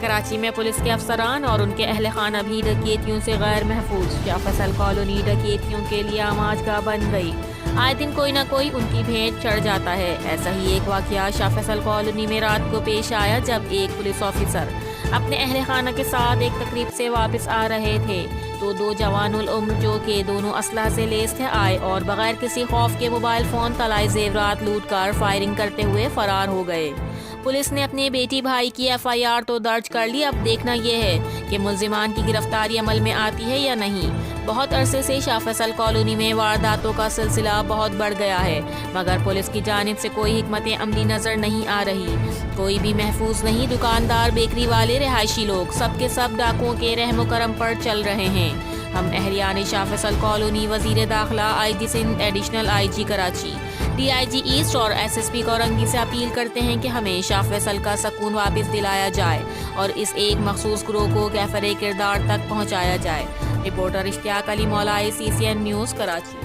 کراچی میں پولیس کے افسران اور ان کے اہل خانہ بھی ڈکیتیوں سے غیر محفوظ. شاہ فیصل کالونی ڈکیتیوں کے لیے آماج گاہ بن گئی. آئے دن کوئی نہ کوئی ان کی بھیٹ چڑھ جاتا ہے. ایسا ہی ایک واقعہ شاہ فیصل کالونی میں رات کو پیش آیا جب ایک پولیس آفیسر اپنے اہل خانہ کے ساتھ ایک تقریب سے واپس آ رہے تھے تو دو جوان العمر جو کہ دونوں اسلحہ سے لیس تھے آئے اور بغیر کسی خوف کے موبائل فون طلائی زیورات لوٹ کر فائرنگ کرتے ہوئے فرار ہو گئے. پولیس نے اپنے بیٹی بھائی کی FIR تو درج کر لی. اب دیکھنا یہ ہے کہ ملزمان کی گرفتاری عمل میں آتی ہے یا نہیں. بہت عرصے سے شاہ فیصل کالونی میں وارداتوں کا سلسلہ بہت بڑھ گیا ہے مگر پولیس کی جانب سے کوئی حکمت عملی نظر نہیں آ رہی. کوئی بھی محفوظ نہیں. دکاندار، بیکری والے، رہائشی لوگ سب کے سب ڈاکوؤں کے رحم و کرم پر چل رہے ہیں. ہم اہلیان شاہ فیصل کالونی، وزیر داخلہ، IG Sindh, additional IG Karachi, DIG east اور SSP کورنگی سے اپیل کرتے ہیں کہ ہمیں شاہ فیصل کا سکون واپس دلایا جائے اور اس ایک مخصوص گروہ کو کیفر کردار تک پہنچایا جائے. رپورٹر اشتیاق علی مولائے، CCN نیوز، کراچی.